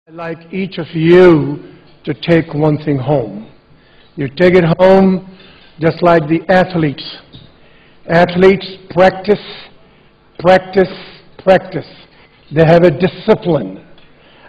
I'd like each of you to take one thing home. You take it home just like the athletes. Athletes practice, practice, practice. They have a discipline,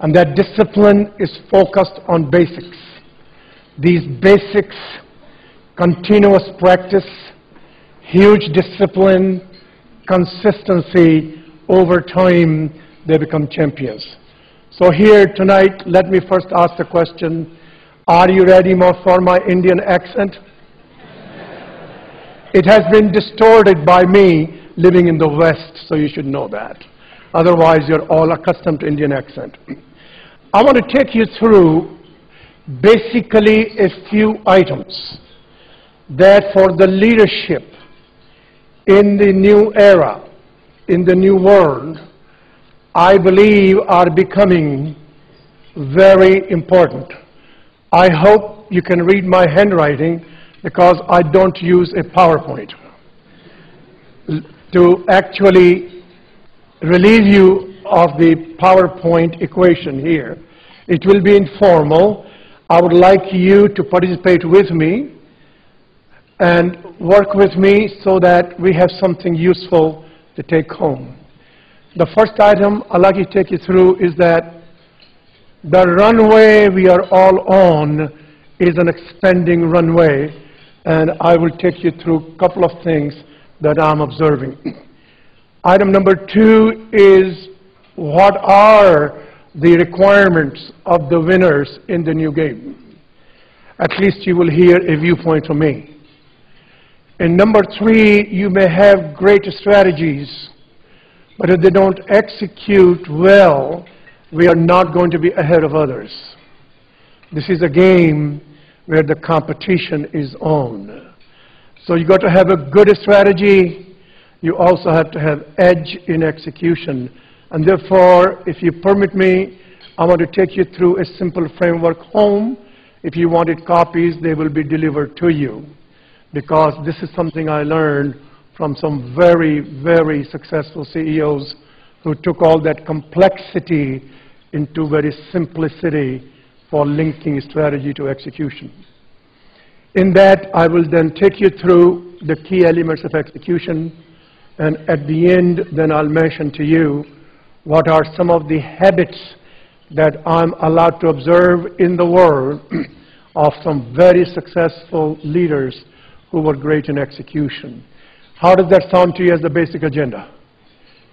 and that discipline is focused on basics. These basics, continuous practice, huge discipline, consistency, over time, they become champions. So here tonight, let me first ask the question, are you ready for my Indian accent? It has been distorted by me living in the West, so you should know that. Otherwise, you're all accustomed to Indian accent. I want to take you through basically a few items that for the leadership in the new era, in the new world, I believe are becoming very important. I hope you can read my handwriting because I don't use a PowerPoint to actually relieve you of the PowerPoint equation here. It will be informal. I would like you to participate with me and work with me so that we have something useful to take home. The first item I'd like to take you through is that the runway we are all on is an expanding runway, and I will take you through a couple of things that I'm observing. Item number 2 is what are the requirements of the winners in the new game? At least you will hear a viewpoint from me. And number 3, you may have great strategies, but if they don't execute well, we are not going to be ahead of others. This is a game where the competition is on. So you got to have a good strategy. You also have to have edge in execution. And therefore, if you permit me, I want to take you through a simple framework home. If you wanted copies, they will be delivered to you, because this is something I learned from some very, very successful CEOs who took all that complexity into very simplicity for linking strategy to execution. In that, I will then take you through the key elements of execution, and at the end, then I'll mention to you what are some of the habits that I'm allowed to observe in the world of some very successful leaders who were great in execution. How does that sound to you as the basic agenda?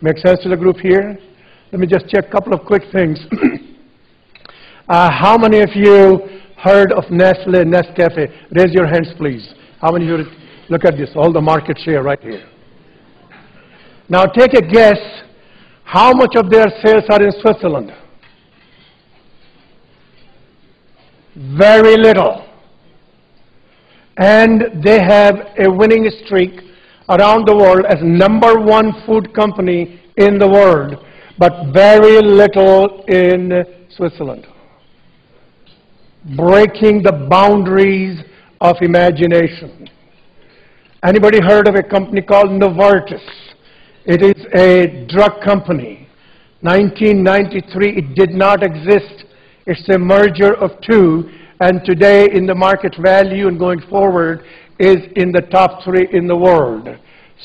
Make sense to the group here? Let me just check a couple of quick things. How many of you heard of Nestle, Nescafe? Raise your hands, please. How many of you, look at this, all the market share right here. Now take a guess, how much of their sales are in Switzerland? Very little. And they have a winning streak around the world as #1 food company in the world, but very little in Switzerland. Breaking the boundaries of imagination. Anybody heard of a company called Novartis? It is a drug company. 1993, it did not exist. It's a merger of two, and today in the market value and going forward is in the top 3 in the world.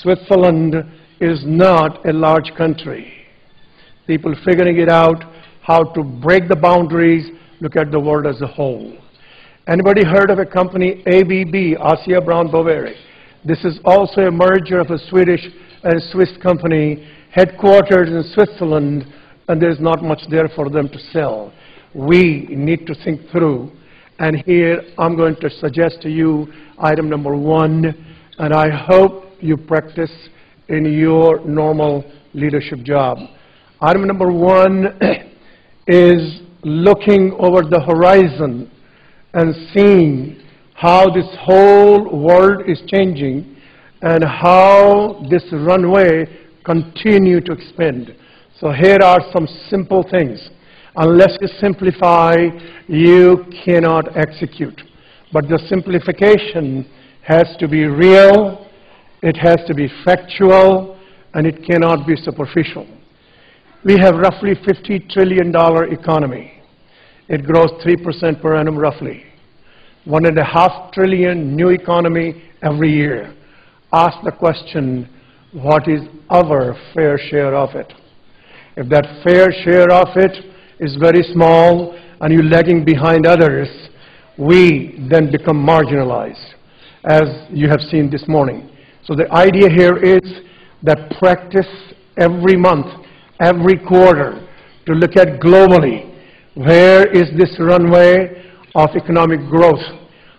Switzerland is not a large country. People figuring it out how to break the boundaries, look at the world as a whole. Anybody heard of a company, ABB, Asia Brown Boveri? This is also a merger of a Swedish and Swiss company, headquartered in Switzerland, and there's not much there for them to sell. We need to think through. And here I'm going to suggest to you item number 1, and I hope you practice in your normal leadership job. Item number 1 is looking over the horizon and seeing how this whole world is changing and how this runway continue to expand. So here are some simple things. Unless you simplify, you cannot execute. But the simplification has to be real, it has to be factual, and it cannot be superficial. We have roughly $50 trillion economy. It grows 3% per annum roughly. 1.5 trillion new economy every year. Ask the question, what is our fair share of it? If that fair share of it is very small and you're lagging behind others, we then become marginalized, as you have seen this morning. So the idea here is that practice every month, every quarter, to look at globally, where is this runway of economic growth?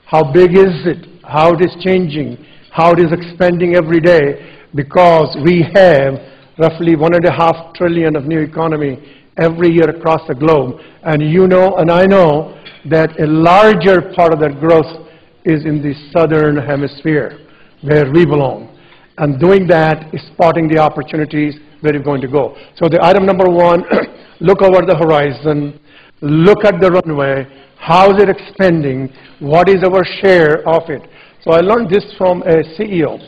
How big is it? How it is changing? How it is expanding every day? Because we have roughly 1.5 trillion of new economy every year across the globe. And you know, and I know, that a larger part of that growth is in the southern hemisphere, where we belong. And doing that is spotting the opportunities where you're going to go. So the item number one, look over the horizon, look at the runway, how is it expanding, what is our share of it. So I learned this from a CEO,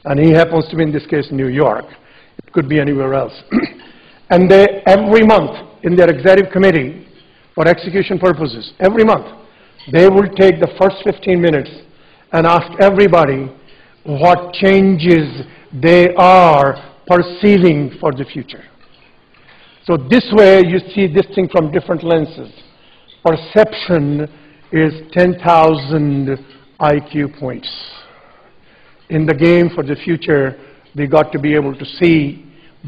and he happens to be, in this case, New York. It could be anywhere else. And they, every month, in their executive committee, for execution purposes, every month, they will take the first 15 minutes and ask everybody what changes they are perceiving for the future. So this way, you see this thing from different lenses. Perception is 10,000 IQ points. In the game for the future, we got to be able to see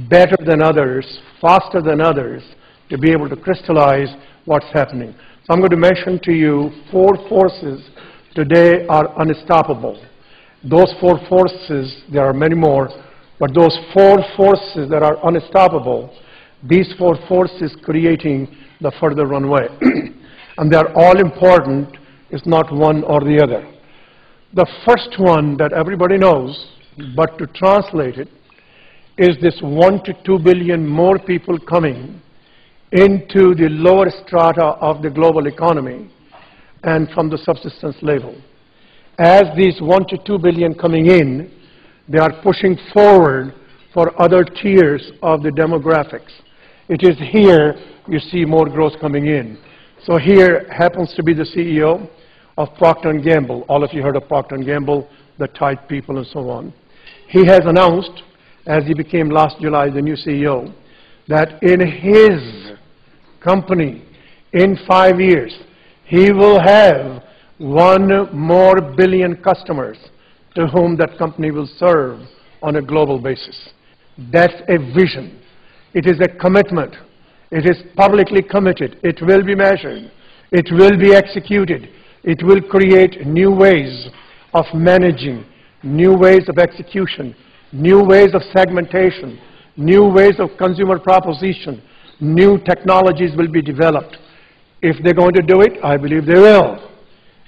better than others, faster than others, to be able to crystallize what's happening. So I'm going to mention to you 4 forces today are unstoppable. Those 4 forces, there are many more, but those 4 forces that are unstoppable, these 4 forces creating the further runway. And they're all important, it's not one or the other. The first one that everybody knows, but to translate it, is this 1 to 2 billion more people coming into the lower strata of the global economy and from the subsistence level. As these 1 to 2 billion coming in, they are pushing forward for other tiers of the demographics. It is here you see more growth coming in. So here happens to be the CEO of Procter & Gamble. All of you heard of Procter & Gamble, the Tide people and so on. He has announced, as he became last July the new CEO, that in his company, in 5 years, he will have 1 more billion customers to whom that company will serve on a global basis. That's a vision. It is a commitment. It is publicly committed. It will be measured. It will be executed. It will create new ways of managing, new ways of execution, new ways of segmentation, new ways of consumer proposition. New technologies will be developed. If they're going to do it, I believe they will.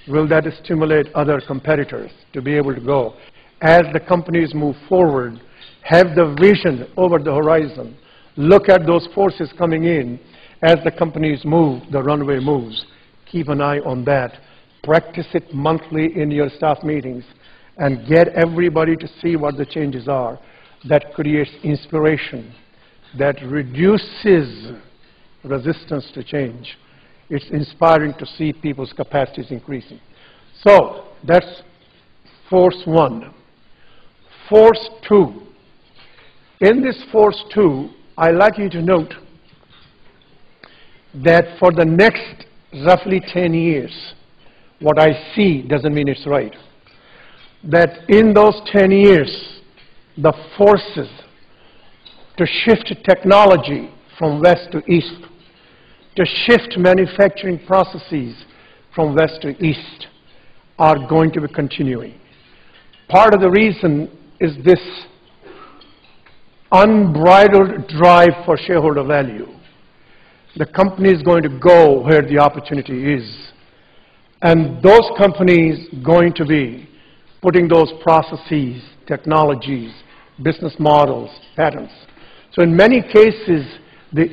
Will that stimulate other competitors to be able to go? As the companies move forward, have the vision over the horizon, look at those forces coming in. As the companies move, the runway moves. Keep an eye on that. Practice it monthly in your staff meetings and get everybody to see what the changes are. That creates inspiration. That reduces resistance to change. It's inspiring to see people's capacities increasing. So that's force 1. Force 2. In this force 2, I'd like you to note that for the next roughly 10 years, what I see doesn't mean it's right. That in those 10 years, the forces to shift technology from west to east, to shift manufacturing processes from west to east, are going to be continuing. Part of the reason is this unbridled drive for shareholder value. The company is going to go where the opportunity is. And those companies going to be putting those processes, technologies, business models, patents. So in many cases, the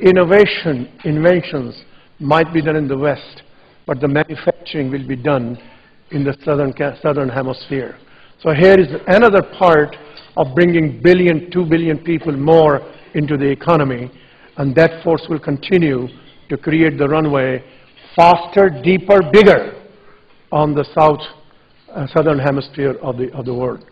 inventions might be done in the West, but the manufacturing will be done in the southern hemisphere. So here is another part of bringing 2 billion people more into the economy, and that force will continue to create the runway faster, deeper, bigger on the southern hemisphere of the world.